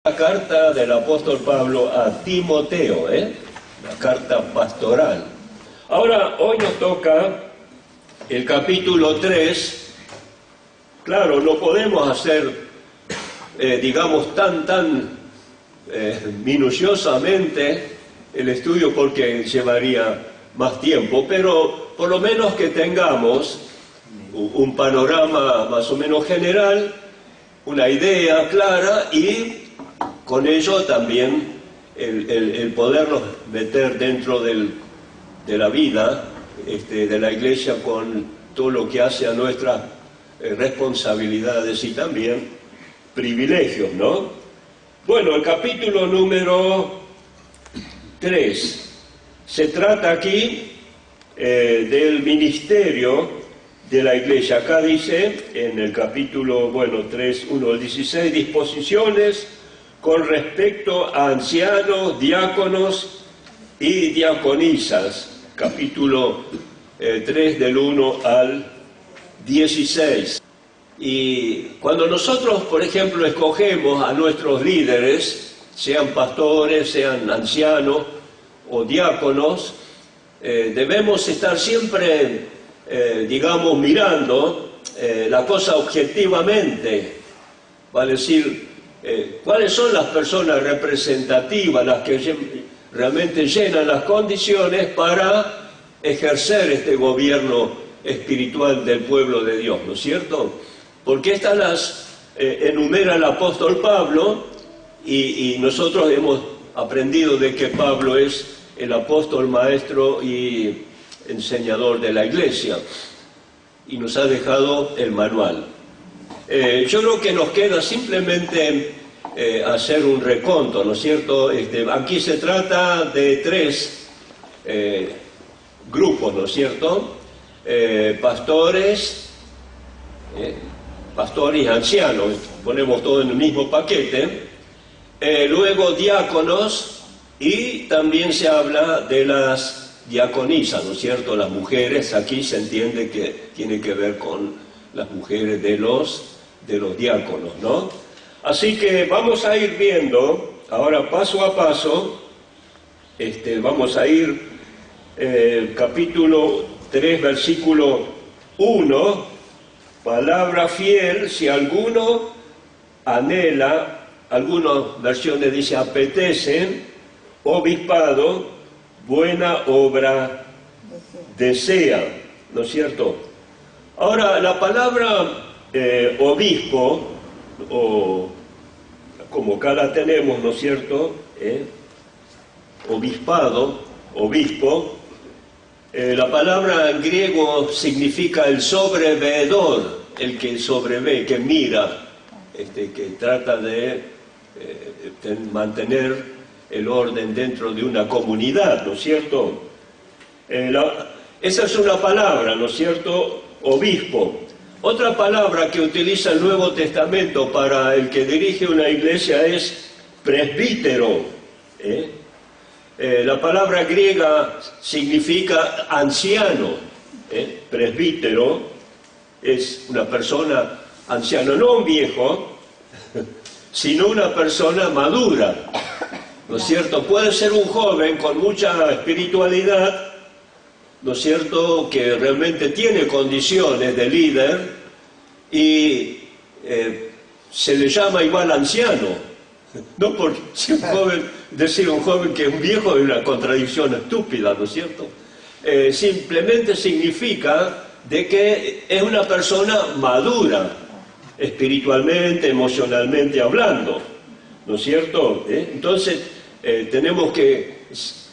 La carta del apóstol Pablo a Timoteo, la carta pastoral. Ahora, hoy nos toca el capítulo 3. Claro, no podemos hacer, digamos, tan minuciosamente el estudio porque llevaría más tiempo, pero por lo menos que tengamos un panorama más o menos general, una idea clara y con ello también el podernos meter dentro de la vida de la Iglesia con todo lo que hace a nuestras responsabilidades y también privilegios, ¿no? Bueno, el capítulo número 3 se trata aquí del ministerio de la Iglesia. Acá dice en el capítulo 3, 1 al 16, disposiciones con respecto a ancianos, diáconos y diaconisas, capítulo 3 del 1 al 16. Y cuando nosotros, por ejemplo, escogemos a nuestros líderes, sean pastores, sean ancianos o diáconos, debemos estar siempre, digamos, mirando la cosa objetivamente, vale decir, ¿cuáles son las personas representativas, las que realmente llenan las condiciones para ejercer este gobierno espiritual del pueblo de Dios, ¿no es cierto? Porque estas las enumera el apóstol Pablo y nosotros hemos aprendido de que Pablo es el apóstol, maestro y enseñador de la Iglesia y nos ha dejado el manual. Yo creo que nos queda simplemente hacer un reconto, ¿no es cierto? Aquí se trata de 3 grupos, ¿no es cierto? Pastores y ancianos, ponemos todo en el mismo paquete. Luego diáconos y también se habla de las diaconisas, ¿no es cierto? Las mujeres, aquí se entiende que tiene que ver con las mujeres de los diáconos, ¿no? Así que vamos a ir viendo, ahora paso a paso, vamos a ir, capítulo 3, versículo 1, palabra fiel, si alguno anhela, algunas versiones dice apetecen, obispado, buena obra desea, ¿no es cierto? Ahora, la palabra obispo, o como acá la tenemos, ¿no es cierto? Obispado, obispo, la palabra en griego significa el sobreveedor, el que sobrevé, que mira, que trata de mantener el orden dentro de una comunidad, ¿no es cierto? Esa es una palabra, ¿no es cierto? Obispo. Otra palabra que utiliza el Nuevo Testamento para el que dirige una iglesia es presbítero. La palabra griega significa anciano. Presbítero es una persona anciana, no un viejo, sino una persona madura, ¿no es cierto? Puede ser un joven con mucha espiritualidad, ¿no es cierto?, que realmente tiene condiciones de líder y se le llama igual anciano. No porque si un joven, decir un joven que es un viejo es una contradicción estúpida, ¿no es cierto? Simplemente significa de que es una persona madura, espiritualmente, emocionalmente hablando, ¿no es cierto? Entonces tenemos que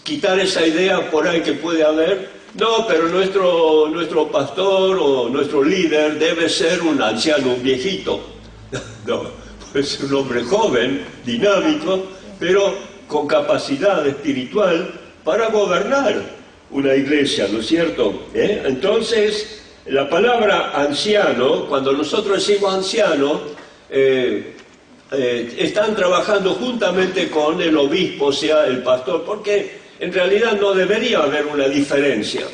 quitar esa idea por ahí que puede haber. No, pero nuestro pastor o nuestro líder debe ser un anciano, un viejito. No, puede ser un hombre joven, dinámico, pero con capacidad espiritual para gobernar una iglesia, ¿no es cierto? Entonces, la palabra anciano, cuando nosotros decimos anciano, están trabajando juntamente con el obispo, o sea, el pastor, porque en realidad no debería haber una diferencia,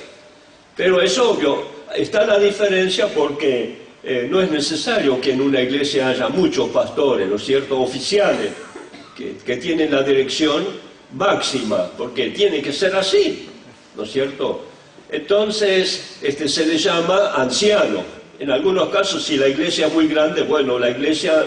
pero es obvio, está la diferencia porque no es necesario que en una iglesia haya muchos pastores, ¿no es cierto?, oficiales, que tienen la dirección máxima, porque tiene que ser así, ¿no es cierto? Entonces, se le llama anciano. En algunos casos, si la iglesia es muy grande, bueno, la iglesia,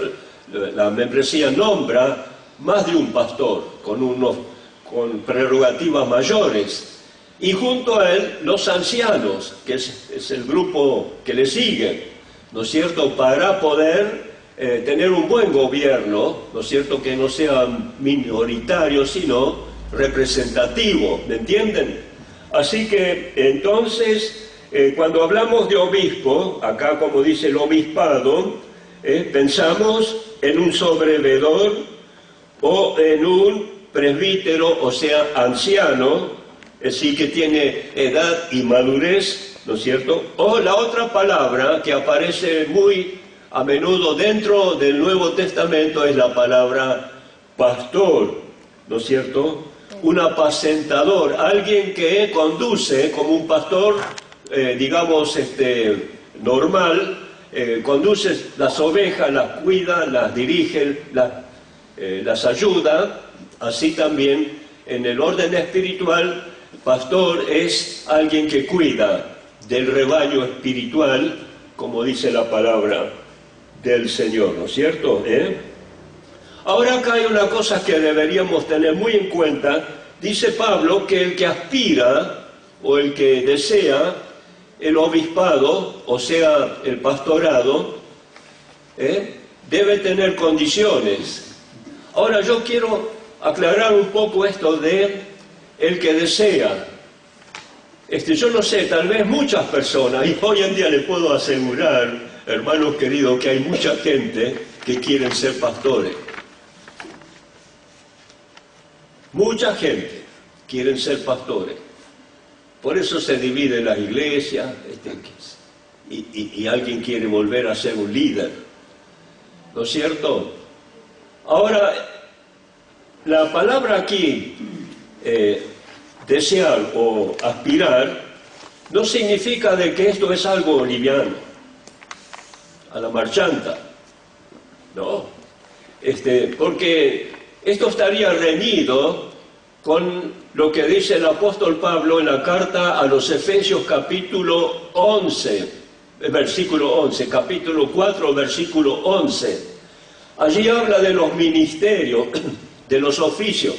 la membresía nombra más de un pastor, con prerrogativas mayores. Y junto a él, los ancianos, que es el grupo que le sigue, ¿no es cierto?, para poder tener un buen gobierno, ¿no es cierto?, que no sea minoritario, sino representativo, ¿me entienden? Así que, entonces, cuando hablamos de obispo, acá como dice el obispado, pensamos en un sobreveedor o en un presbítero, o sea, anciano, es decir, que tiene edad y madurez, ¿no es cierto? O la otra palabra que aparece muy a menudo dentro del Nuevo Testamento es la palabra pastor, ¿no es cierto? Un apacentador, alguien que conduce como un pastor, digamos, normal, conduce las ovejas, las cuida, las dirige, las ayuda. Así también en el orden espiritual, pastor es alguien que cuida del rebaño espiritual, como dice la palabra del Señor, ¿no es cierto? Ahora acá hay una cosa que deberíamos tener muy en cuenta. Dice Pablo que el que aspira o el que desea el obispado, o sea, el pastorado, debe tener condiciones. Ahora yo quiero aclarar un poco esto de el que desea. Yo no sé, tal vez muchas personas, y hoy en día les puedo asegurar, hermanos queridos, que hay mucha gente que quieren ser pastores. Mucha gente quieren ser pastores. Por eso se dividen las iglesias, y alguien quiere volver a ser un líder, ¿no es cierto? Ahora, la palabra aquí, desear o aspirar, no significa de que esto es algo liviano, a la marchanta, no, porque esto estaría reñido con lo que dice el apóstol Pablo en la carta a los Efesios capítulo 11, versículo 11, capítulo 4, versículo 11. Allí habla de los ministerios, de los oficios.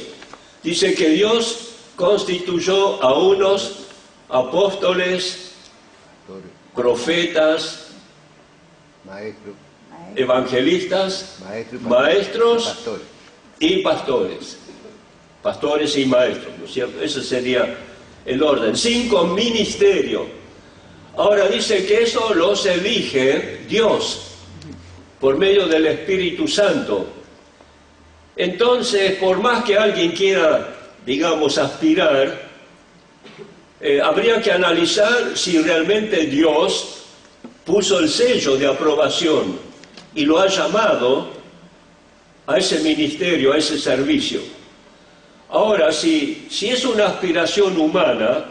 Dice que Dios constituyó a unos apóstoles, profetas, evangelistas, maestros y pastores. Pastores y maestros, ¿no es cierto? Ese sería el orden. 5 ministerios. Ahora dice que eso los elige Dios por medio del Espíritu Santo. Entonces, por más que alguien quiera, digamos, aspirar, habría que analizar si realmente Dios puso el sello de aprobación y lo ha llamado a ese ministerio, a ese servicio. Ahora, si es una aspiración humana,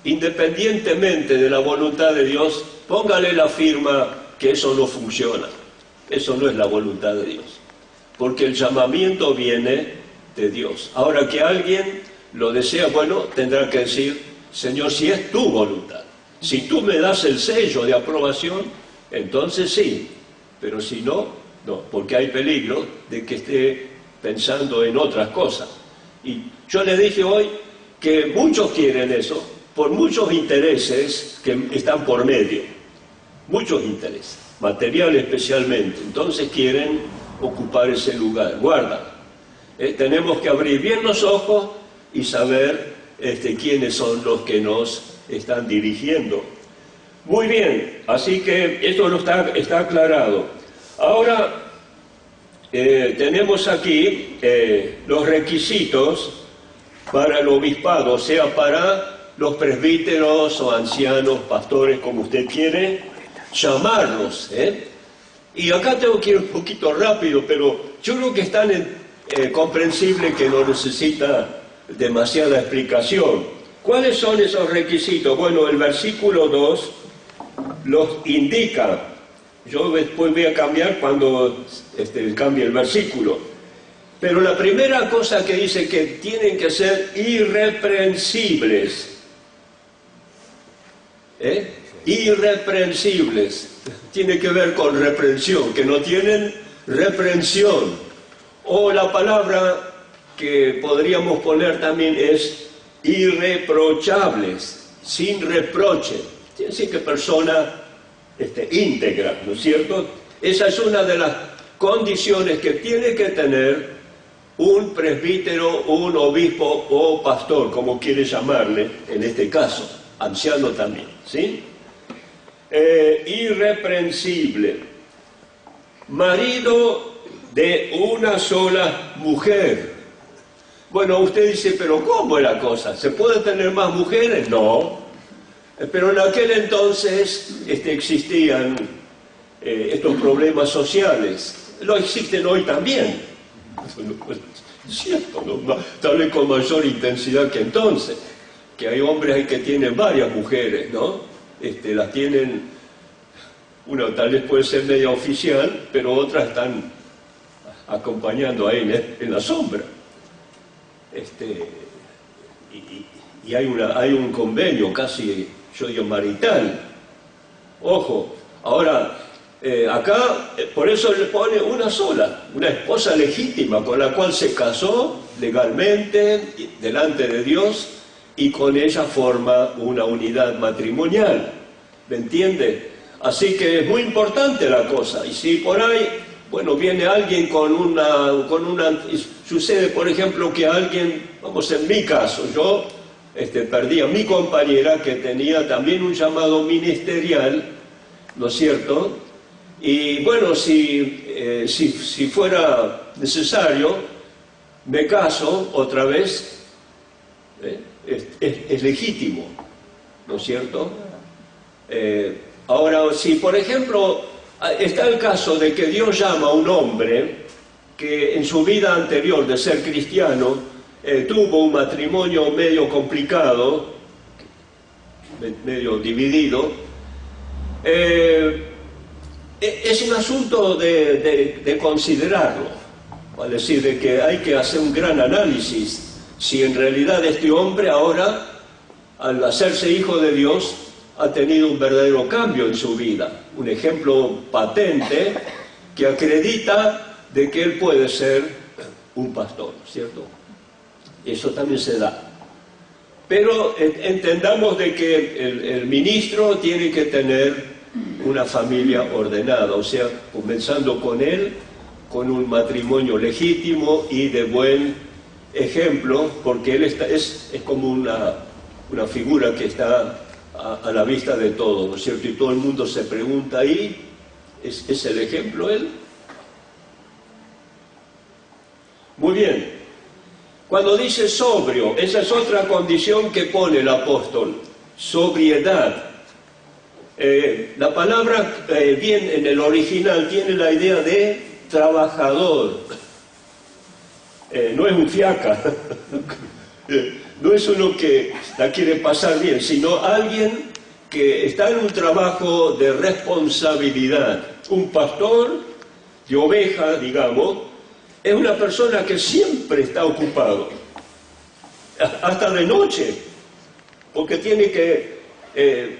independientemente de la voluntad de Dios, póngale la firma que eso no funciona. Eso no es la voluntad de Dios. Porque el llamamiento viene de Dios. Ahora que alguien lo desea, bueno, tendrá que decir, Señor, si es tu voluntad, si tú me das el sello de aprobación, entonces sí, pero si no, no, porque hay peligro de que esté pensando en otras cosas. Y yo le dije hoy que muchos quieren eso, por muchos intereses que están por medio, muchos intereses, materiales especialmente, entonces quieren ocupar ese lugar. Guarda, tenemos que abrir bien los ojos y saber quiénes son los que nos están dirigiendo. Muy bien, así que esto está aclarado. Ahora tenemos aquí los requisitos para el obispado, o sea, para los presbíteros o ancianos, pastores, como usted quiere llamarlos. Y acá tengo que ir un poquito rápido, pero yo creo que es tan comprensible que no necesita demasiada explicación. ¿Cuáles son esos requisitos? Bueno, el versículo 2 los indica. Yo después voy a cambiar cuando cambie el versículo. Pero la primera cosa que dice que tienen que ser irreprensibles. Irreprensibles. Tiene que ver con reprensión, que no tienen reprensión. O la palabra que podríamos poner también es irreprochables, sin reproche. Tiene que decir que persona íntegra, ¿no es cierto? Esa es una de las condiciones que tiene que tener un presbítero, un obispo o pastor, como quiere llamarle en este caso, anciano también, ¿sí? Irreprensible, marido de una sola mujer. Bueno, usted dice, pero ¿cómo es la cosa? ¿Se puede tener más mujeres? No. Pero en aquel entonces existían estos problemas sociales. Lo existen hoy también. Cierto, ¿no? Tal vez con mayor intensidad que entonces. Que hay hombres que tienen varias mujeres, ¿no? Las tienen, una tal vez puede ser media oficial, pero otras están acompañando ahí en la sombra. Y hay un convenio casi, yo digo, marital. Ojo, ahora, acá, por eso le pone una sola, una esposa legítima con la cual se casó legalmente, delante de Dios, y con ella forma una unidad matrimonial. ¿Me entiende? Así que es muy importante la cosa. Y si por ahí, bueno, viene alguien con una sucede, por ejemplo, que alguien, vamos, en mi caso, yo perdí a mi compañera que tenía también un llamado ministerial, ¿no es cierto? Y bueno, si fuera necesario, me caso otra vez, es legítimo, ¿no es cierto? Ahora, si por ejemplo está el caso de que Dios llama a un hombre que en su vida anterior de ser cristiano tuvo un matrimonio medio complicado, medio dividido, es un asunto de considerarlo, es decir, de que hay que hacer un gran análisis si en realidad este hombre ahora, al hacerse hijo de Dios, ha tenido un verdadero cambio en su vida, un ejemplo patente que acredita de que él puede ser un pastor, ¿cierto? Eso también se da. Pero entendamos de que el ministro tiene que tener una familia ordenada, o sea, comenzando con él, con un matrimonio legítimo y de buen ejemplo, porque él es como una figura que está a la vista de todos, ¿no es cierto? Y todo el mundo se pregunta ahí, ¿es el ejemplo él? Muy bien. Cuando dice sobrio, esa es otra condición que pone el apóstol, sobriedad. La palabra, bien en el original, tiene la idea de trabajador. No es un fiaca, no es uno que la quiere pasar bien, sino alguien que está en un trabajo de responsabilidad. Un pastor de oveja, digamos, es una persona que siempre está ocupado, hasta de noche, porque tiene que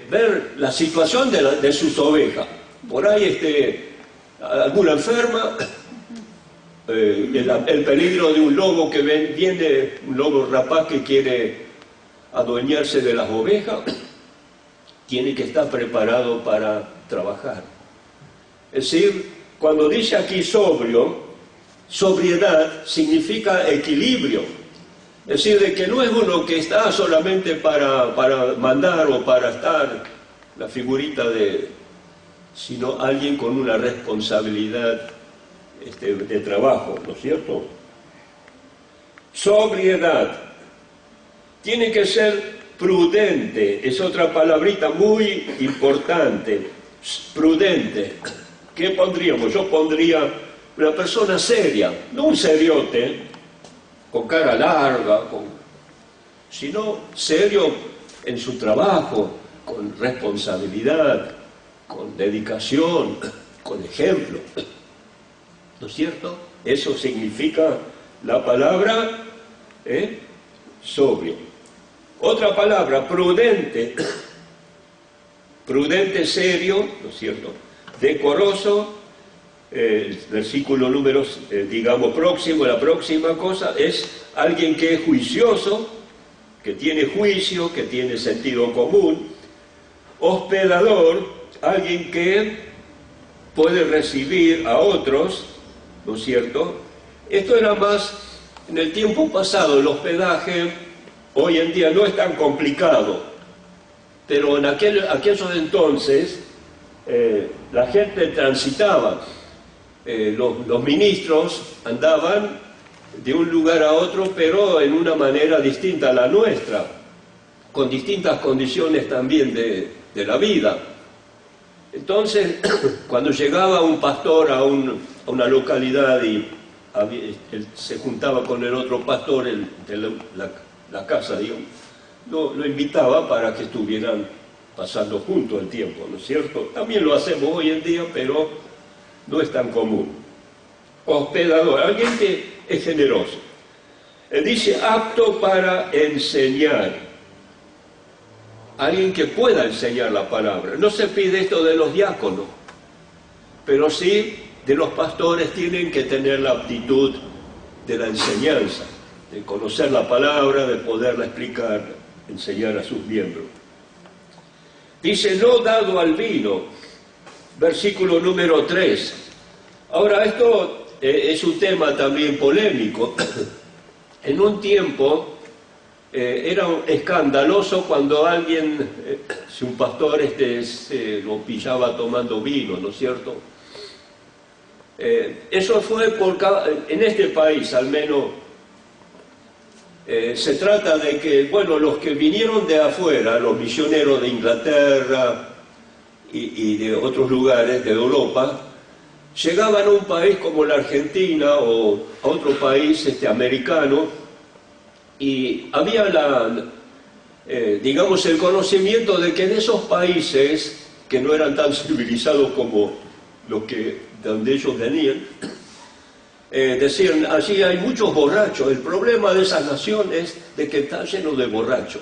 ver la situación de sus ovejas. Por ahí alguna enferma, el peligro de un lobo que viene, un lobo rapaz que quiere adueñarse de las ovejas, tiene que estar preparado para trabajar. Es decir, cuando dice aquí sobrio, sobriedad significa equilibrio. Es decir, de que no es uno que está solamente para mandar o para estar la figurita sino alguien con una responsabilidad de trabajo, ¿no es cierto? Sobriedad. Tiene que ser prudente, es otra palabrita muy importante. Prudente. ¿Qué pondríamos? Yo pondría una persona seria, no un seriote, con cara larga, sino serio en su trabajo, con responsabilidad, con dedicación, con ejemplo. ¿No es cierto? Eso significa La palabra sobrio. Otra palabra, prudente. Prudente, serio, ¿no es cierto? Decoroso. El versículo número, digamos, próximo, la próxima cosa es alguien que es juicioso, que tiene juicio, que tiene sentido común. Hospedador, alguien que puede recibir a otros, ¿no es cierto? Esto era más en el tiempo pasado. El hospedaje hoy en día no es tan complicado, pero en aquellos entonces la gente transitaba. Los ministros andaban de un lugar a otro, pero en una manera distinta a la nuestra, con distintas condiciones también de la vida. Entonces, cuando llegaba un pastor a una localidad y él se juntaba con el otro pastor de la casa, digamos, lo invitaba para que estuvieran pasando juntos el tiempo, ¿no es cierto? También lo hacemos hoy en día, pero no es tan común. Hospedador, alguien que es generoso. Dice apto para enseñar. Alguien que pueda enseñar la palabra. No se pide esto de los diáconos, pero sí de los pastores. Tienen que tener la aptitud de la enseñanza, de conocer la palabra, de poderla explicar, enseñar a sus miembros. Dice no dado al vino. Versículo número 3. Ahora, esto es un tema también polémico. En un tiempo era escandaloso cuando alguien, si un pastor se lo pillaba tomando vino, ¿no es cierto? Eso fue en este país, al menos, se trata de que, bueno, los que vinieron de afuera, los misioneros de Inglaterra, y de otros lugares de Europa, llegaban a un país como la Argentina o a otro país americano, y había digamos, el conocimiento de que en esos países que no eran tan civilizados como los que donde ellos venían, decían, allí hay muchos borrachos. El problema de esa nación es de que está lleno de borrachos,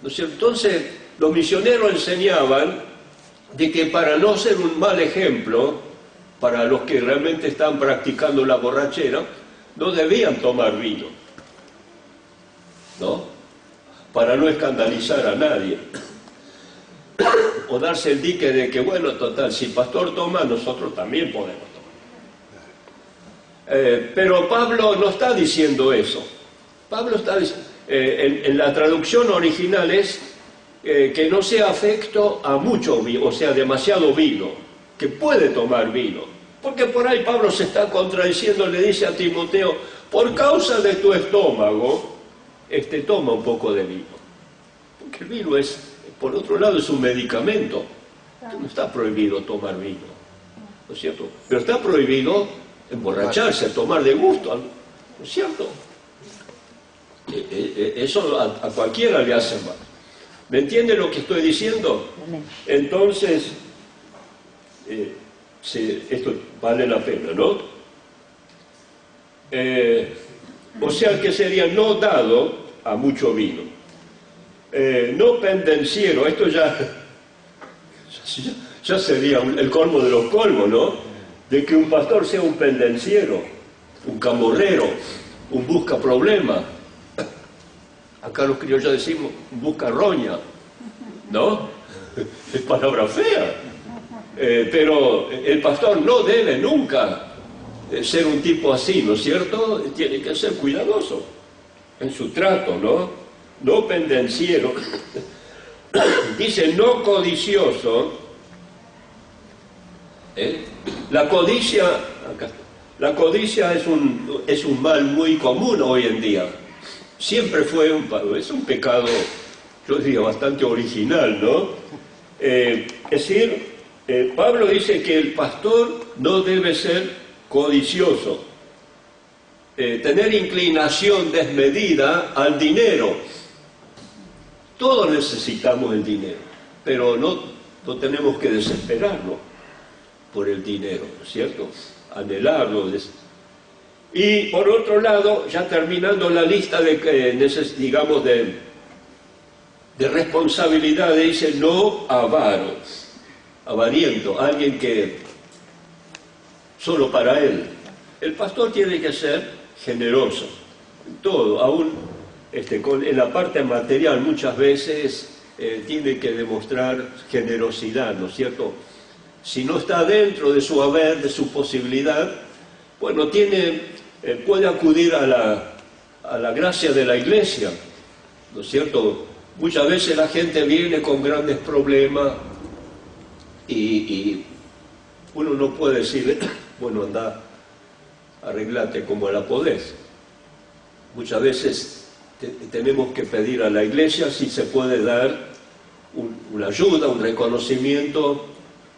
¿no es cierto? Entonces los misioneros enseñaban de que para no ser un mal ejemplo para los que realmente están practicando la borrachera, no debían tomar vino, ¿no? Para no escandalizar a nadie. O darse el dique de que, bueno, total, si el pastor toma, nosotros también podemos tomar. Pero Pablo no está diciendo eso. Pablo está diciendo, en la traducción original es que no sea afecto a mucho vino, o sea, demasiado vino, que puede tomar vino. Porque por ahí Pablo se está contradiciendo, le dice a Timoteo, por causa de tu estómago, toma un poco de vino. Porque el vino es, por otro lado, es un medicamento. No está prohibido tomar vino, ¿no es cierto? Pero está prohibido emborracharse, tomar de gusto, ¿no es cierto? Eso a cualquiera le hace mal. ¿Me entiende lo que estoy diciendo? Entonces, esto vale la pena, ¿no? O sea que sería no dado a mucho vino. No pendenciero, esto ya sería el colmo de los colmos, ¿no? De que un pastor sea un pendenciero, un camorrero, un busca problema. Acá los criollos decimos busca roña, ¿no? Es palabra fea. Pero el pastor no debe nunca ser un tipo así, ¿no es cierto? Tiene que ser cuidadoso en su trato, ¿no? No pendenciero. Dice no codicioso. La codicia es un mal muy común hoy en día. Siempre es un pecado, yo diría, bastante original, ¿no? Es decir, Pablo dice que el pastor no debe ser codicioso, tener inclinación desmedida al dinero. Todos necesitamos el dinero, pero no tenemos que desesperarnos por el dinero, ¿no es cierto? Anhelarlo. Y por otro lado, ya terminando la lista de, digamos, de responsabilidades, dice no avaro, avariento, alguien que solo para él. El pastor tiene que ser generoso, en todo, aún en la parte material muchas veces tiene que demostrar generosidad, ¿no es cierto? Si no está dentro de su haber, de su posibilidad, bueno, puede acudir a la gracia de la iglesia, ¿no es cierto? Muchas veces la gente viene con grandes problemas y uno no puede decirle, bueno, anda, arreglate como la podés. Muchas veces tenemos que pedir a la iglesia si se puede dar una ayuda, un reconocimiento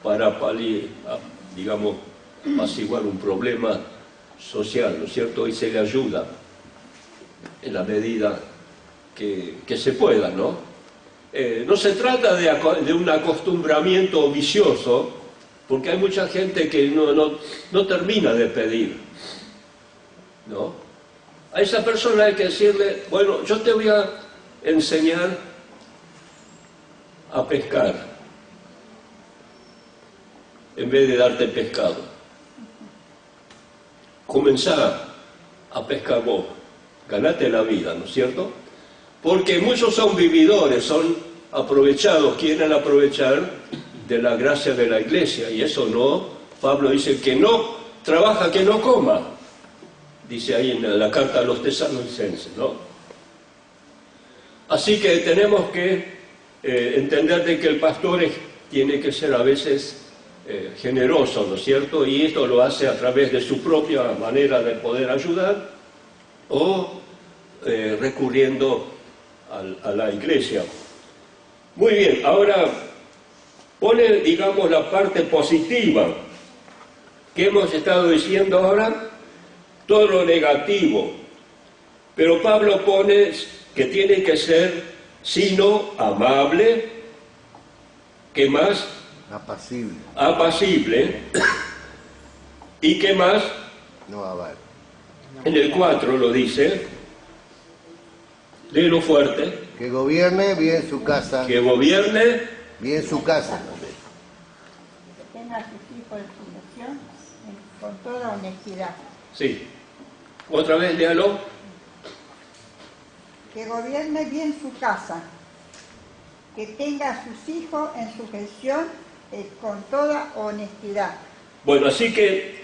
para digamos, apaciguar un problema social, ¿no es cierto? Y se le ayuda en la medida que se pueda, ¿no? No se trata de un acostumbramiento vicioso, porque hay mucha gente que no termina de pedir, ¿no? A esa persona hay que decirle, bueno, yo te voy a enseñar a pescar, en vez de darte pescado. Comenzá a pescar vos, ganate la vida, ¿no es cierto? Porque muchos son vividores, son aprovechados, quieren aprovechar de la gracia de la iglesia, y eso no. Pablo dice que no trabaja, que no coma, dice ahí en la carta a los tesalonicenses, ¿no? Así que tenemos que entender de que el pastor tiene que ser a veces generoso, ¿no es cierto? Y esto lo hace a través de su propia manera de poder ayudar o recurriendo a la iglesia. Muy bien, ahora pone, digamos, la parte positiva que hemos estado diciendo ahora, todo lo negativo, pero Pablo pone que tiene que ser sino amable, ¿qué más? Apacible. Apacible. ¿Y qué más? No avaro. En el 4 lo dice, léelo fuerte. Que gobierne bien su casa. Que gobierne bien su casa. Que tenga a sus hijos en sujeción con toda honestidad. Sí. Otra vez, léalo. Que gobierne bien su casa. Que tenga a sus hijos en sujeción con toda honestidad. Bueno, así que,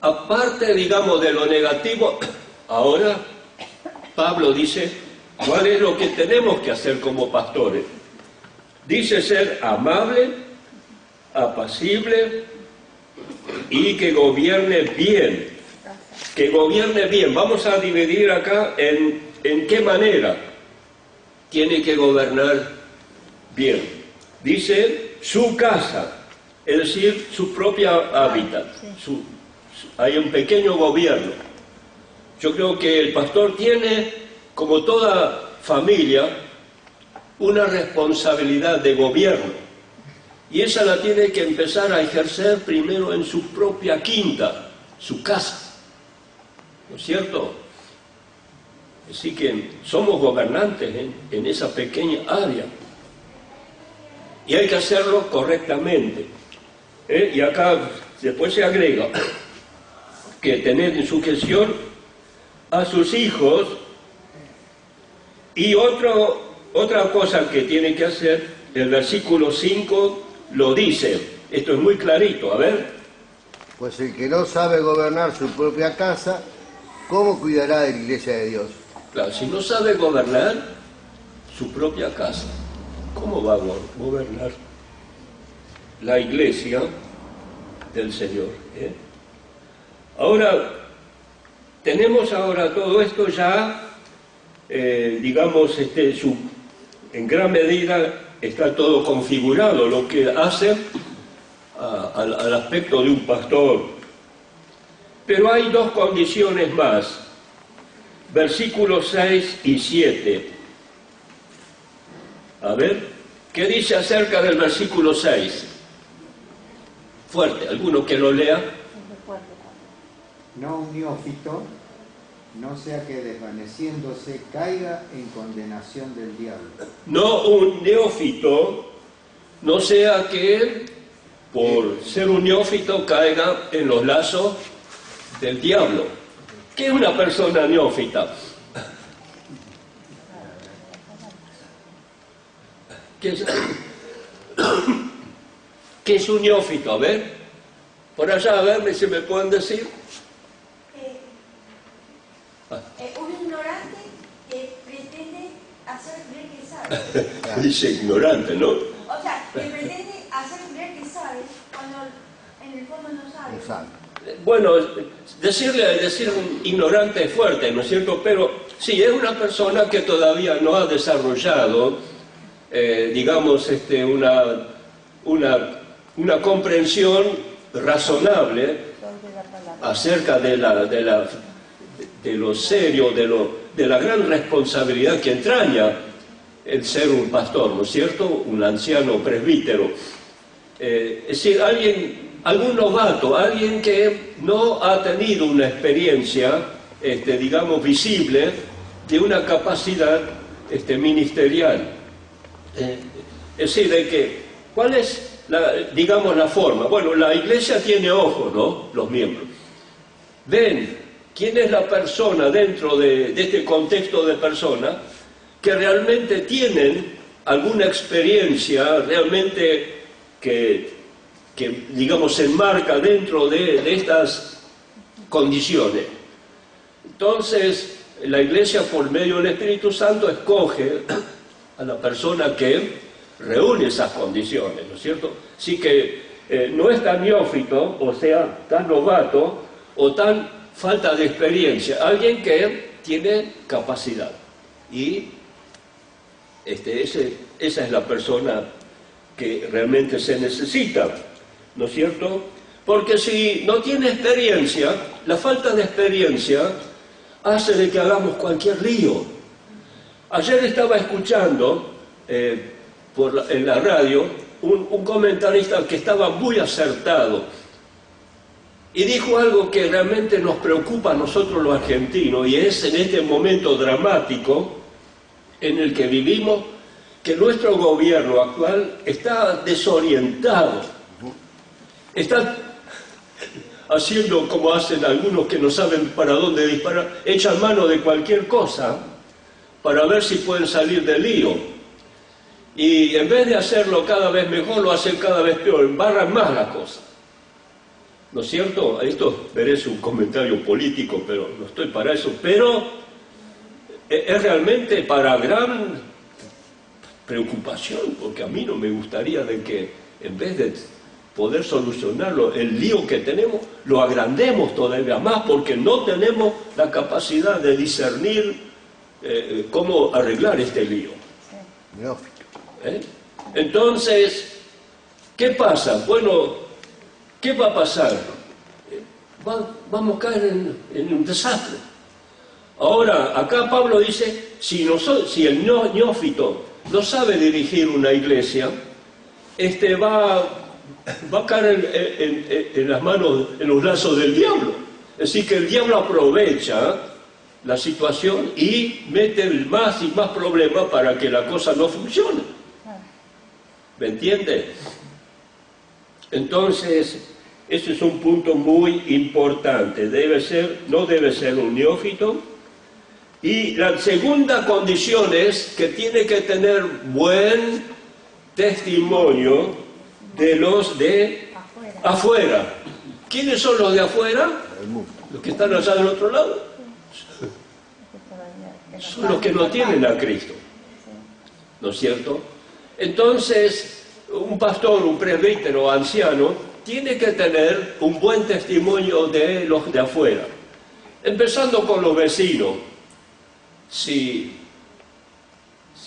aparte, digamos, de lo negativo, ahora Pablo dice, ¿cuál es lo que tenemos que hacer como pastores? Dice ser amable, apacible y que gobierne bien. Que gobierne bien. Vamos a dividir acá en qué manera tiene que gobernar bien. Dice su casa, es decir, su propia hábitat. Hay un pequeño gobierno. Yo creo que el pastor tiene, como toda familia, una responsabilidad de gobierno. Y esa la tiene que empezar a ejercer primero en su propia quinta, su casa. ¿No es cierto? Así que somos gobernantes en esa pequeña área. Y hay que hacerlo correctamente. Y acá después se agrega que tener en sujeción a sus hijos. Y otra cosa que tiene que hacer, el versículo 5 lo dice. Esto es muy clarito, a ver. Pues el que no sabe gobernar su propia casa, ¿cómo cuidará de la iglesia de Dios? Claro, si no sabe gobernar su propia casa, ¿cómo va a gobernar la iglesia del Señor? Ahora, tenemos ahora todo esto ya, digamos, en gran medida está todo configurado, lo que hace al aspecto de un pastor. Pero hay dos condiciones más, versículos 6 y 7. A ver, ¿qué dice acerca del versículo 6? Fuerte, ¿alguno que lo lea? no un neófito, no sea que desvaneciéndose caiga en condenación del diablo. No un neófito, no sea que él, por ser un neófito, caiga en los lazos del diablo. ¿Qué es una persona neófita? ¿Qué es un neófito? A ver, por allá, a ver si me pueden decir. Un ignorante que pretende hacer creer que sabe. Dice ignorante, ¿no? O sea, que pretende hacer creer que sabe cuando en el fondo no sabe. No sabe. Bueno, decir un ignorante es fuerte, ¿no es cierto? Pero sí, es una persona que todavía no ha desarrollado, digamos, una comprensión razonable acerca de lo serio, de la gran responsabilidad que entraña el ser un pastor, ¿no es cierto? Un anciano presbítero. Es decir, algún novato, alguien que no ha tenido una experiencia, digamos, visible de una capacidad ministerial. Es decir, ¿cuál es, digamos, la forma? Bueno, la iglesia tiene ojos, ¿no? Los miembros. Ven quién es la persona dentro de este contexto de personas que realmente tienen alguna experiencia, realmente que digamos, se enmarca dentro de estas condiciones. Entonces, la Iglesia, por medio del Espíritu Santo, escoge a la persona que reúne esas condiciones, ¿no es cierto? Así que no es tan neófito, o sea, tan novato, o tan falta de experiencia, alguien que tiene capacidad. Y esa es la persona que realmente se necesita, ¿no es cierto? Porque si no tiene experiencia, la falta de experiencia hace de que hagamos cualquier lío. Ayer estaba escuchando en la radio un comentarista que estaba muy acertado y dijo algo que realmente nos preocupa a nosotros los argentinos, y es en este momento dramático en el que vivimos, que nuestro gobierno actual está desorientado, está haciendo como hacen algunos que no saben para dónde disparar, echan mano de cualquier cosa para ver si pueden salir del lío, y en vez de hacerlo cada vez mejor, lo hacen cada vez peor, embarran más la cosa, ¿no es cierto? Esto merece un comentario político, pero no estoy para eso, pero es realmente para gran preocupación, porque a mí no me gustaría de que en vez de poder solucionarlo, el lío que tenemos, lo agrandemos todavía más, porque no tenemos la capacidad de discernir cómo arreglar este lío. Entonces, ¿qué pasa? Bueno, ¿qué va a pasar? Vamos a caer en un desastre. Ahora, acá Pablo dice, si el neófito no sabe dirigir una iglesia, va a caer en las manos, en los lazos del diablo. Es decir, que el diablo aprovecha la situación y mete más y más problemas para que la cosa no funcione. ¿Me entiende? Entonces, ese es un punto muy importante. No debe ser un neófito. Y la segunda condición es que tiene que tener buen testimonio de los de afuera. ¿Quiénes son los de afuera? Los que están allá del otro lado. Son los que no tienen a Cristo, ¿no es cierto? Entonces, un pastor, un presbítero anciano, tiene que tener un buen testimonio de los de afuera. Empezando con los vecinos. Si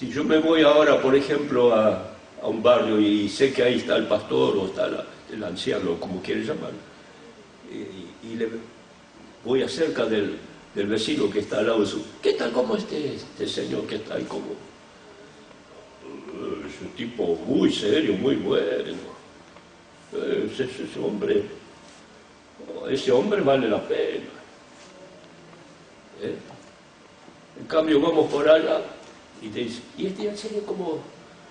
yo me voy ahora, por ejemplo, a un barrio y sé que ahí está el pastor o está el anciano, como quiere llamarlo, y voy acerca del vecino que está al lado de su... ¿Qué tal? ¿Cómo este señor que está ahí? ¿Cómo? Es un tipo muy serio, muy bueno. Ese hombre vale la pena. ¿eh? En cambio vamos por allá y te dicen, y este ya sería como,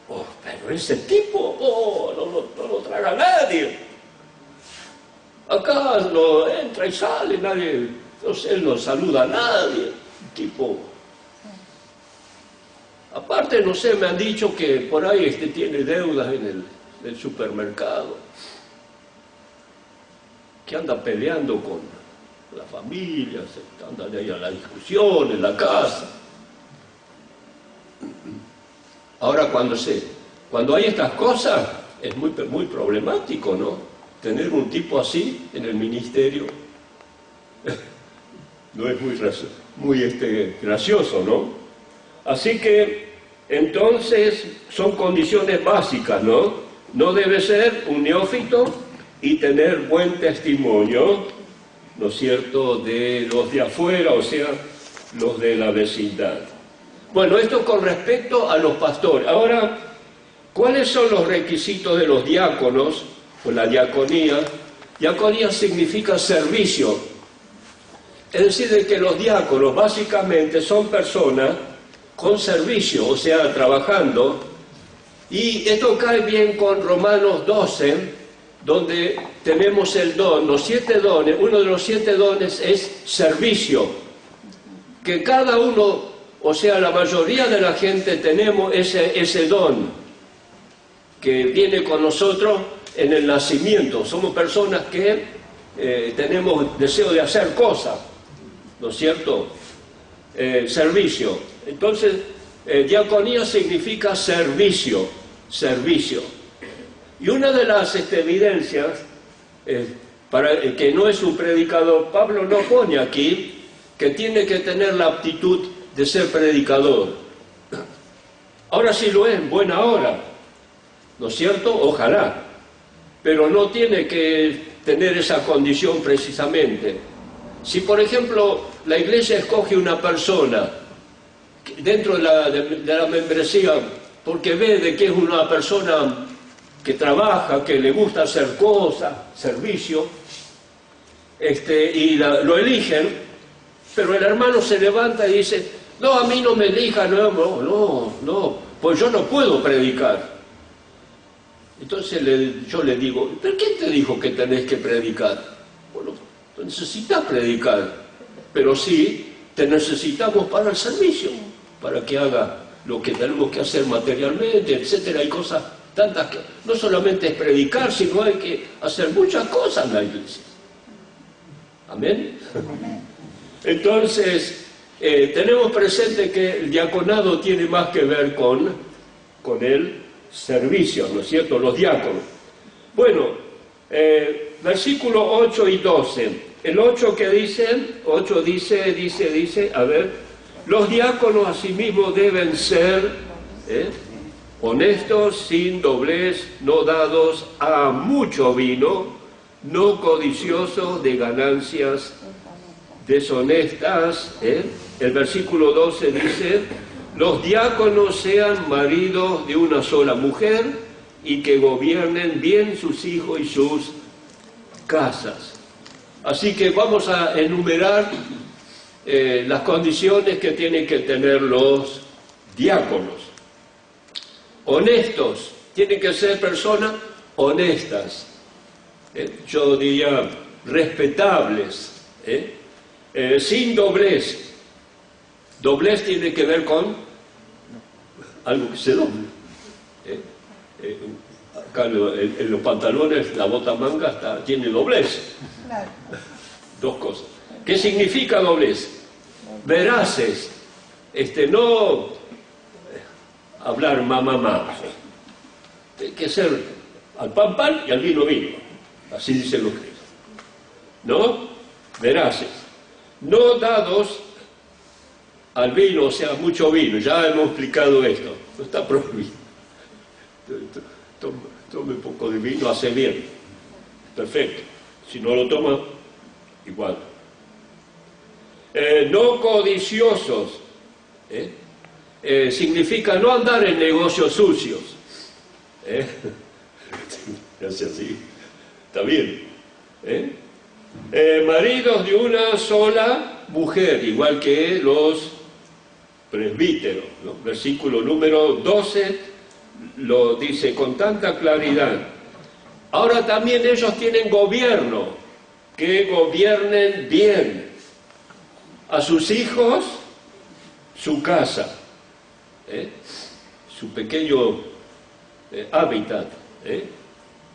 oh, pero ese tipo, oh, no lo traga nadie. Acá no entra y sale, nadie, no sé, él no saluda a nadie, tipo. Aparte, no sé, me han dicho que por ahí tiene deudas en el supermercado, que anda peleando con la familia, andan ahí a la discusión en la casa. Ahora, cuando hay estas cosas, es muy problemático, ¿no? Tener un tipo así en el ministerio no es muy gracioso, ¿no? Así que, entonces, son condiciones básicas, ¿no? No debe ser un neófito y tener buen testimonio, ¿no es cierto?, de los de afuera, o sea, los de la vecindad. Bueno, esto con respecto a los pastores. Ahora, ¿cuáles son los requisitos de los diáconos? Pues la diaconía. Diaconía significa servicio. Es decir, de que los diáconos básicamente son personas con servicio, o sea, trabajando. Y esto cae bien con Romanos 12, donde tenemos el don, los 7 dones. Uno de los 7 dones es servicio, que cada uno, o sea, la mayoría de la gente tenemos ese don que viene con nosotros en el nacimiento. Somos personas que tenemos deseo de hacer cosas, ¿no es cierto? Servicio. Entonces, diaconía significa servicio. Y una de las evidencias, que no es un predicador, Pablo no pone aquí que tiene que tener la aptitud de ser predicador. Ahora sí lo es, en buena hora, ¿no es cierto? Ojalá. Pero no tiene que tener esa condición precisamente. Si, por ejemplo, la iglesia escoge una persona dentro de la membresía porque ve de que es una persona que trabaja, que le gusta hacer cosas, servicio, y lo eligen, pero el hermano se levanta y dice, no, a mí no me elijan, no, pues yo no puedo predicar. Entonces yo le digo, ¿pero quién te dijo que tenés que predicar? Bueno, necesitas predicar, pero sí te necesitamos para el servicio, para que haga lo que tenemos que hacer materialmente, etcétera. Hay cosas tantas que no solamente es predicar, sino hay que hacer muchas cosas en la iglesia. ¿Amén? Entonces, tenemos presente que el diaconado tiene más que ver con el servicio, ¿no es cierto? Los diáconos. Bueno, versículo 8 y 12. El 8 que dice, a ver, los diáconos asimismo deben ser honestos, sin doblez, no dados a mucho vino, no codiciosos de ganancias deshonestas. El versículo 12 dice, los diáconos sean maridos de una sola mujer y que gobiernen bien sus hijos y sus casas. Así que vamos a enumerar las condiciones que tienen que tener los diáconos. Honestos, tienen que ser personas honestas, yo diría respetables, sin doblez. Doblez tiene que ver con algo que se doble. Acá en los pantalones la bota manga tiene doblez. Claro. Dos cosas. ¿Qué significa doblez? Veraces, no hablar mamá. Hay que ser al pan y al vino. Así dicen los cristianos. ¿No? Veraces. No dados al vino, o sea, mucho vino. Ya hemos explicado esto. No está prohibido. Tome un poco de vino, hace bien. Perfecto. Si no lo toma, igual. No codiciosos. Significa no andar en negocios sucios. Hace así. Está bien. Maridos de una sola mujer, igual que los presbíteros, ¿no? Versículo número 12 lo dice con tanta claridad. Ahora también ellos tienen gobierno, que gobiernen bien a sus hijos, su casa, su pequeño hábitat.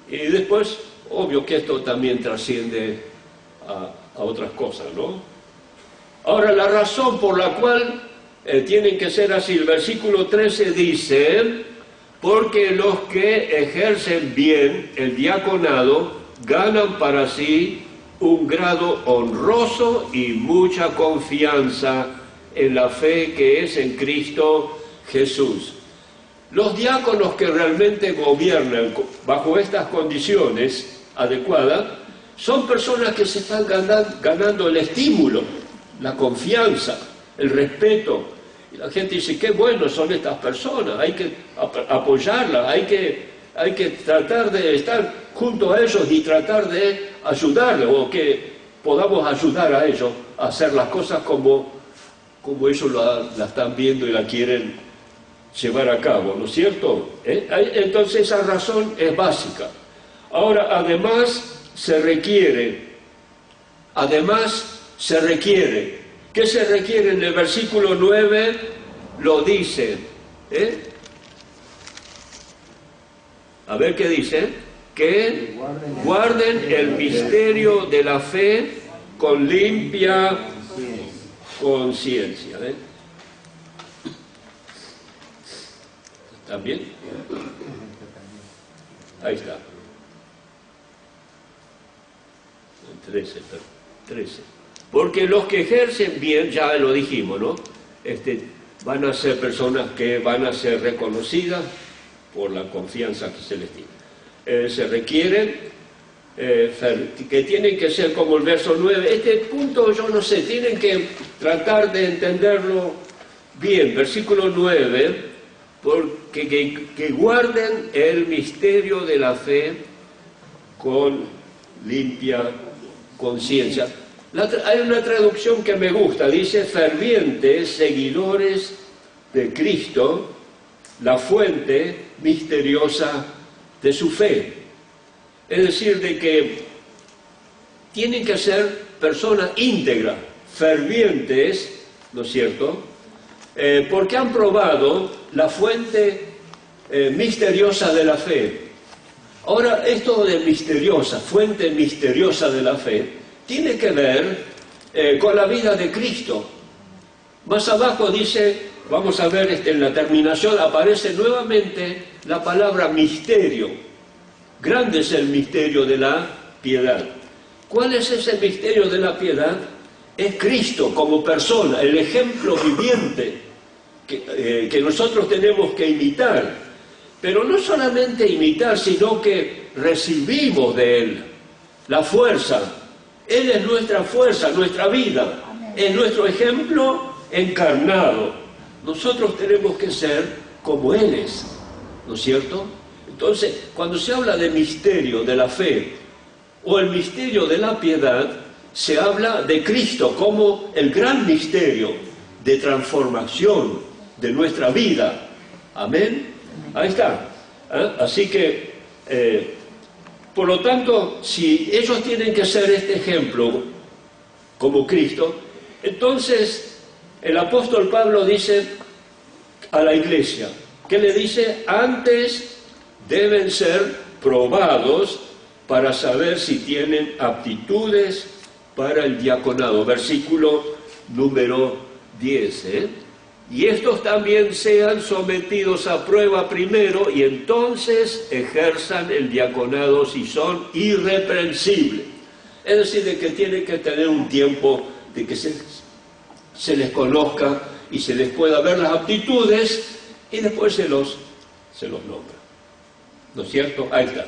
Y después, obvio que esto también trasciende a otras cosas, ¿no? Ahora, la razón por la cual tienen que ser así, el versículo 13 dice, porque los que ejercen bien el diaconado ganan para sí un grado honroso y mucha confianza en la fe que es en Cristo Jesús. Los diáconos que realmente gobiernan bajo estas condiciones adecuadas son personas que se están ganando el estímulo, la confianza, el respeto. Y la gente dice, qué buenos son estas personas, hay que apoyarlas, hay que tratar de estar junto a ellos y tratar de ayudarles, o que podamos ayudar a ellos a hacer las cosas como ellos la están viendo y la quieren llevar a cabo, ¿no es cierto? Entonces esa razón es básica. Ahora, además se requiere, ¿qué se requiere? En el versículo 9 lo dice, a ver qué dice, que guarden el misterio de la fe con limpia conciencia. ¿También? Ahí está. 13. Porque los que ejercen bien, ya lo dijimos, ¿no? Van a ser personas que van a ser reconocidas por la confianza que se les tiene. Se requieren, que tienen que ser como el verso 9. Este punto, yo no sé, tienen que tratar de entenderlo bien. Versículo 9, porque que guarden el misterio de la fe con limpia conciencia. Hay una traducción que me gusta, dice fervientes seguidores de Cristo, la fuente misteriosa de su fe. Es decir, de que tienen que ser personas íntegras, fervientes, ¿no es cierto? Porque han probado la fuente misteriosa de la fe. Ahora, esto de misteriosa, fuente misteriosa de la fe, tiene que ver con la vida de Cristo. Más abajo dice, vamos a ver en la terminación, aparece nuevamente la palabra misterio. Grande es el misterio de la piedad. ¿Cuál es ese misterio de la piedad? Es Cristo como persona, el ejemplo viviente que nosotros tenemos que imitar. Pero no solamente imitar, sino que recibimos de Él la fuerza. Él es nuestra fuerza, nuestra vida. Es nuestro ejemplo encarnado. Nosotros tenemos que ser como Él es, ¿no es cierto? Entonces, cuando se habla de misterio de la fe o el misterio de la piedad, se habla de Cristo como el gran misterio de transformación de nuestra vida. Amén. Ahí está. Así que, por lo tanto, si ellos tienen que ser este ejemplo como Cristo, entonces el apóstol Pablo dice a la iglesia, ¿qué le dice? Antes deben ser probados para saber si tienen aptitudes para el diaconado. Versículo número 10, Y estos también sean sometidos a prueba primero y entonces ejerzan el diaconado si son irreprensibles. Es decir, de que tienen que tener un tiempo de que se les conozca y se les pueda ver las aptitudes y después se los nombra. ¿No es cierto? Ahí está.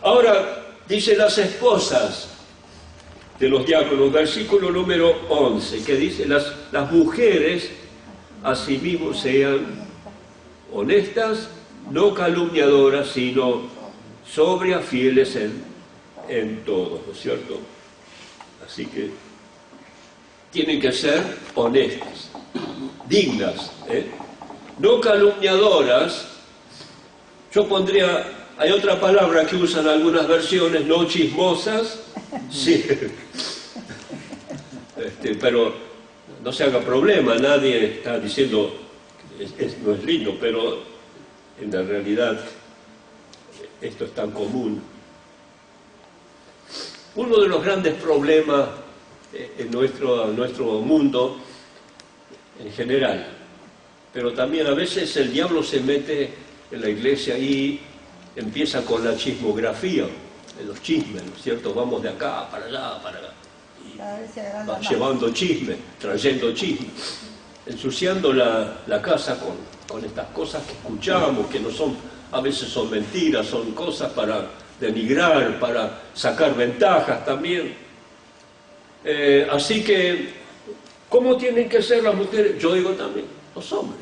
Ahora, dice las esposas de los diáconos, versículo número 11, que dice, las mujeres asimismo sean honestas, no calumniadoras, sino sobrias, fieles en todo, ¿no es cierto? Así que tienen que ser honestas, dignas, no calumniadoras. Yo pondría, hay otra palabra que usan algunas versiones, no chismosas, sí. Pero no se haga problema, nadie está diciendo no es lindo, pero en la realidad esto es tan común. Uno de los grandes problemas en nuestro mundo en general, pero también a veces el diablo se mete en la iglesia y empieza con la chismografía, los chismes, ¿no es cierto? Vamos de acá para allá, para allá. Va llevando chisme, trayendo chisme, ensuciando la casa con estas cosas que escuchamos, que no son, a veces son mentiras, son cosas para denigrar, para sacar ventajas también. Así que, ¿cómo tienen que ser las mujeres? Yo digo también, los hombres.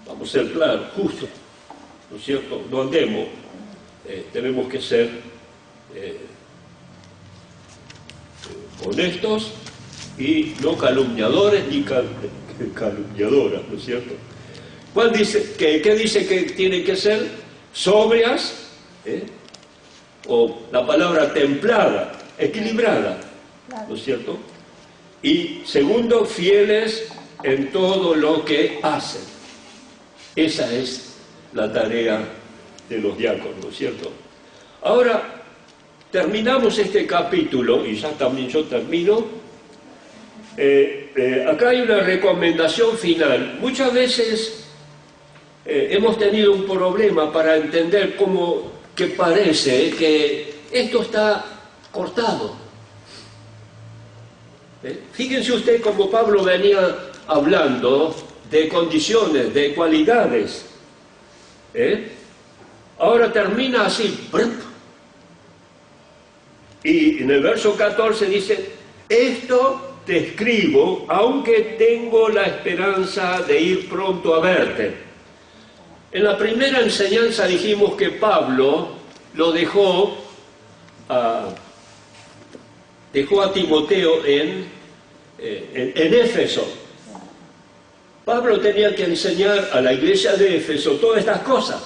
Vamos a ser claros, justos, ¿no es cierto? No andemos, tenemos que ser honestos y no calumniadores ni calumniadoras, ¿no es cierto? ¿Qué dice que tienen que ser? Sobrias, o la palabra templada, equilibrada, ¿no es cierto? Y segundo, fieles en todo lo que hacen. Esa es la tarea de los diáconos, ¿no es cierto? Ahora, terminamos este capítulo, y ya también yo termino. Acá hay una recomendación final. Muchas veces hemos tenido un problema para entender que parece que esto está cortado. Fíjense usted cómo Pablo venía hablando de condiciones, de cualidades. Ahora termina así. Y en el verso 14 dice, esto te escribo, aunque tengo la esperanza de ir pronto a verte. En la primera enseñanza dijimos que Pablo lo dejó a Timoteo en Éfeso. Pablo tenía que enseñar a la iglesia de Éfeso todas estas cosas.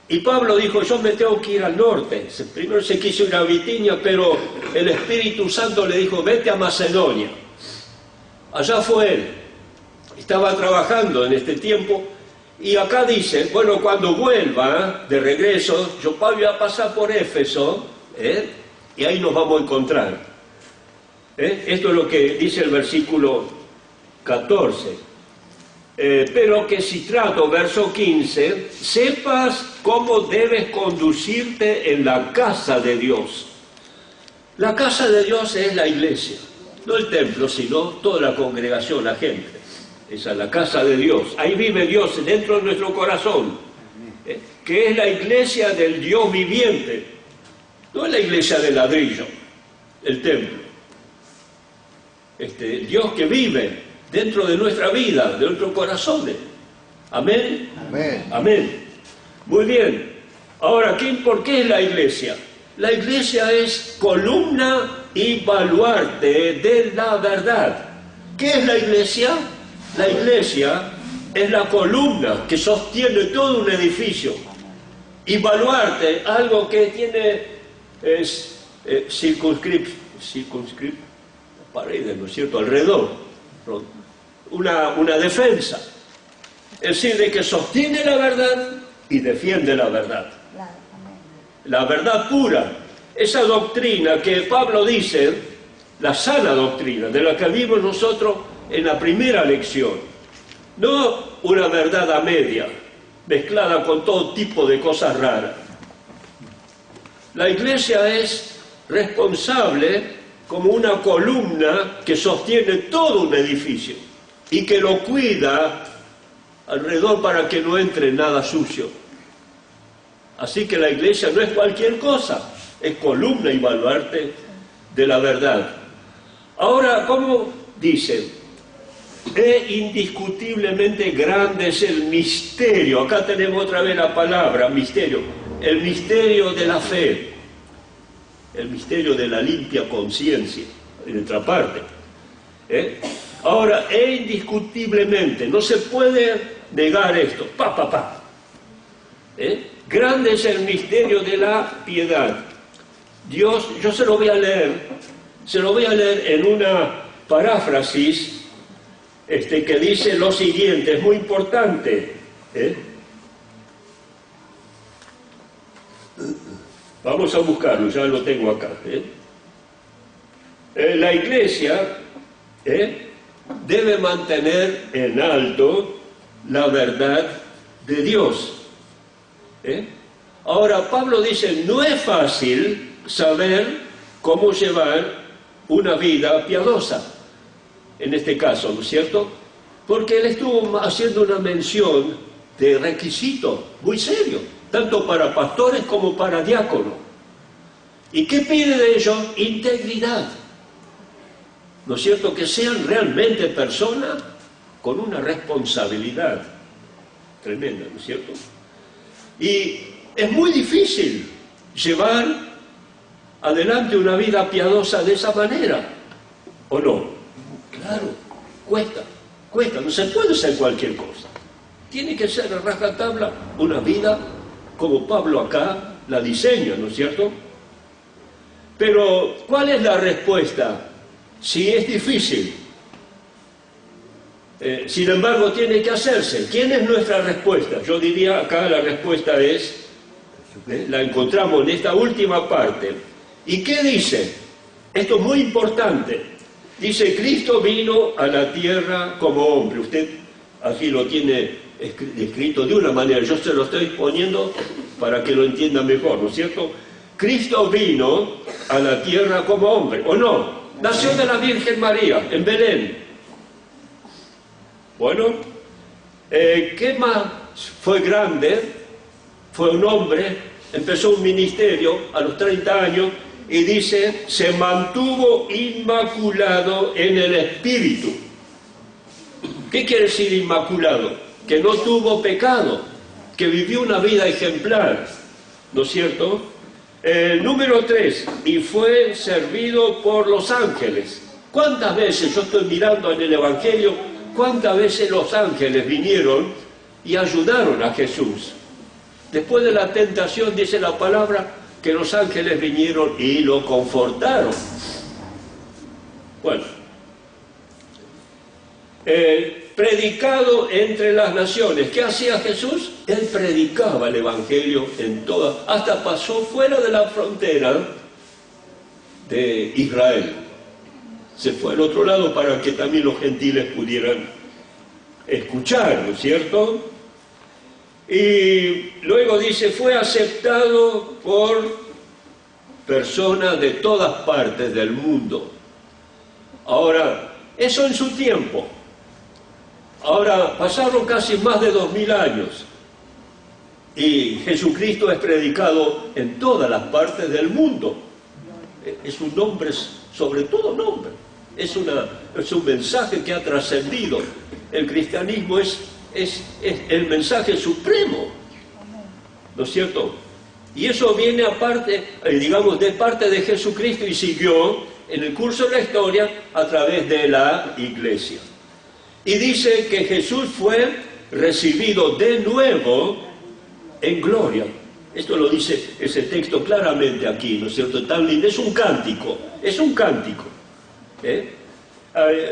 Y Pablo dijo, yo me tengo que ir al norte. Primero se quiso ir a Bitinia, pero el Espíritu Santo le dijo, vete a Macedonia. Allá fue él. Estaba trabajando en este tiempo. Y acá dice, bueno, cuando vuelva de regreso, yo voy a pasar por Éfeso, y ahí nos vamos a encontrar. Esto es lo que dice el versículo 14. Pero que si trato, verso 15, sepas cómo debes conducirte en la casa de Dios. La casa de Dios es la iglesia, no el templo, sino toda la congregación, la gente. Esa es la casa de Dios. Ahí vive Dios dentro de nuestro corazón, que es la iglesia del Dios viviente, no es la iglesia de ladrillo, el templo. El Dios que vive dentro de nuestra vida, de nuestros corazones. ¿Amén? Amén. Amén. Muy bien. Ahora, ¿por qué es la iglesia? La iglesia es columna y baluarte de la verdad. ¿Qué es la iglesia? La iglesia es la columna que sostiene todo un edificio. Y baluarte, algo que tiene circunscripto, paredes, ¿no es cierto?, alrededor. Una defensa. Es decir, de que sostiene la verdad y defiende la verdad. La verdad pura. Esa doctrina que Pablo dice, la sana doctrina, de la que vimos nosotros en la primera lección. No una verdad a media, mezclada con todo tipo de cosas raras. La iglesia es responsable como una columna que sostiene todo un edificio y que lo cuida alrededor para que no entre nada sucio. Así que la iglesia no es cualquier cosa, es columna y baluarte de la verdad. Ahora, ¿cómo dice? Indiscutiblemente grande es el misterio. Acá tenemos otra vez la palabra misterio. El misterio de la fe. El misterio de la limpia conciencia, en otra parte. Ahora, indiscutiblemente, no se puede negar esto. Grande es el misterio de la piedad. Dios, yo se lo voy a leer en una paráfrasis que dice lo siguiente, es muy importante. Vamos a buscarlo, ya lo tengo acá. La Iglesia debe mantener en alto la verdad de Dios. Ahora, Pablo dice, no es fácil saber cómo llevar una vida piadosa, en este caso, ¿no es cierto? Porque él estuvo haciendo una mención de requisito muy serio, tanto para pastores como para diáconos. ¿Y qué pide de ellos? Integridad. ¿No es cierto? Que sean realmente personas con una responsabilidad tremenda, ¿no es cierto? Y es muy difícil llevar adelante una vida piadosa de esa manera, ¿o no? Claro, cuesta, no se puede hacer cualquier cosa. Tiene que ser a rajatabla una vida como Pablo acá la diseña, ¿no es cierto? Pero, ¿cuál es la respuesta? Si es difícil, sin embargo tiene que hacerse. ¿Quién es nuestra respuesta? Yo diría acá la respuesta es, la encontramos en esta última parte. ¿Y qué dice? Esto es muy importante. Dice, Cristo vino a la tierra como hombre. Usted aquí lo tiene escrito de una manera, yo se lo estoy poniendo para que lo entienda mejor, ¿no es cierto? Cristo vino a la tierra como hombre, ¿o no? Nació de la Virgen María, en Belén. Bueno, ¿qué más? Fue grande, fue un hombre, empezó un ministerio a los 30 años y dice, se mantuvo inmaculado en el espíritu. ¿Qué quiere decir inmaculado? Que no tuvo pecado, que vivió una vida ejemplar, ¿no es cierto? Número 3, y fue servido por los ángeles. ¿Cuántas veces, yo estoy mirando en el Evangelio, cuántas veces los ángeles vinieron y ayudaron a Jesús? Después de la tentación, dice la palabra, que los ángeles vinieron y lo confortaron. Bueno, predicado entre las naciones. ¿Qué hacía Jesús? Él predicaba el Evangelio en todas, hasta pasó fuera de la frontera de Israel. Se fue al otro lado para que también los gentiles pudieran escuchar, ¿no es cierto? Y luego dice, fue aceptado por personas de todas partes del mundo. Ahora, eso en su tiempo. Ahora, pasaron casi más de 2000 años y Jesucristo es predicado en todas las partes del mundo. Es un nombre, sobre todo nombre. Es un mensaje que ha trascendido. El cristianismo es el mensaje supremo, ¿no es cierto? Y eso viene aparte, digamos, de parte de Jesucristo y siguió en el curso de la historia a través de la Iglesia. Y dice que Jesús fue recibido de nuevo en gloria. Esto lo dice ese texto claramente aquí, ¿no es cierto? Tan lindo. Es un cántico, es un cántico.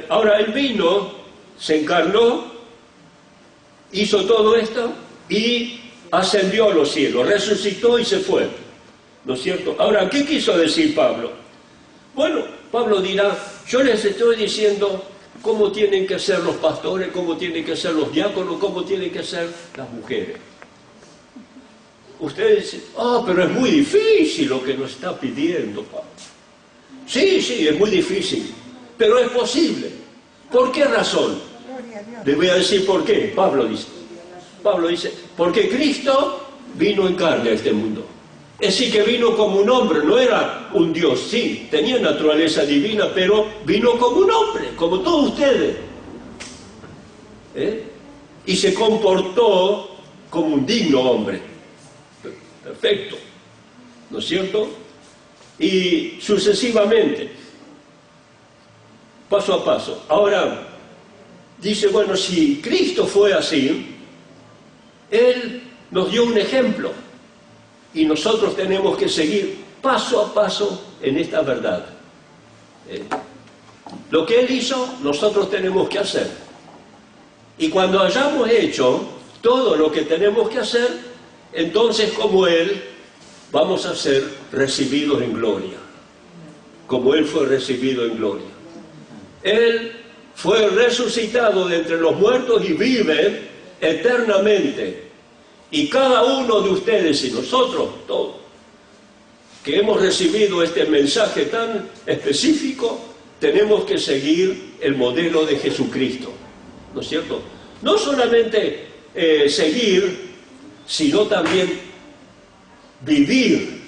Ahora, Él vino, se encarnó, hizo todo esto y ascendió a los cielos, resucitó y se fue, ¿no es cierto? Ahora, ¿qué quiso decir Pablo? Bueno, Pablo dirá, yo les estoy diciendo cómo tienen que ser los pastores, cómo tienen que ser los diáconos, cómo tienen que ser las mujeres. Ustedes dicen, pero es muy difícil lo que nos está pidiendo Pablo. Sí, es muy difícil, pero es posible. ¿Por qué razón? Les voy a decir por qué. Pablo dice, porque Cristo vino en carne a este mundo. Es decir, que vino como un hombre, no era un Dios, sí, tenía naturaleza divina, pero vino como un hombre, como todos ustedes. Y se comportó como un digno hombre. Perfecto, ¿no es cierto? Y sucesivamente. paso a paso. Ahora, dice, bueno, si Cristo fue así, Él nos dio un ejemplo y nosotros tenemos que seguir paso a paso en esta verdad. Lo que Él hizo, nosotros tenemos que hacer. Y cuando hayamos hecho todo lo que tenemos que hacer, entonces como Él vamos a ser recibidos en gloria, como Él fue recibido en gloria. Él fue resucitado de entre los muertos y vive eternamente. Y cada uno de ustedes y nosotros, todos, que hemos recibido este mensaje tan específico, tenemos que seguir el modelo de Jesucristo, ¿no es cierto? No solamente seguir, sino también vivir.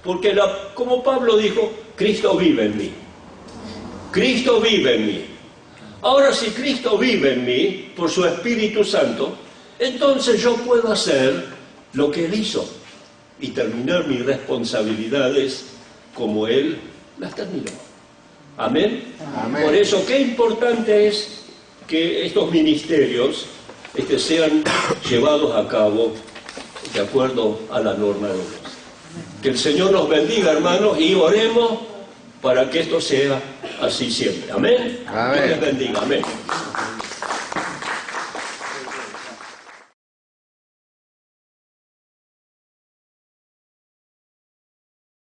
Porque como Pablo dijo, Cristo vive en mí. Cristo vive en mí. Ahora, si Cristo vive en mí, por su Espíritu Santo, entonces yo puedo hacer lo que Él hizo y terminar mis responsabilidades como Él las terminó. Amén. Amén. Por eso, qué importante es que estos ministerios sean llevados a cabo de acuerdo a la norma de Dios. Que el Señor nos bendiga, hermanos, y oremos para que esto sea así siempre. Amén. Amén. Dios les bendiga. Amén.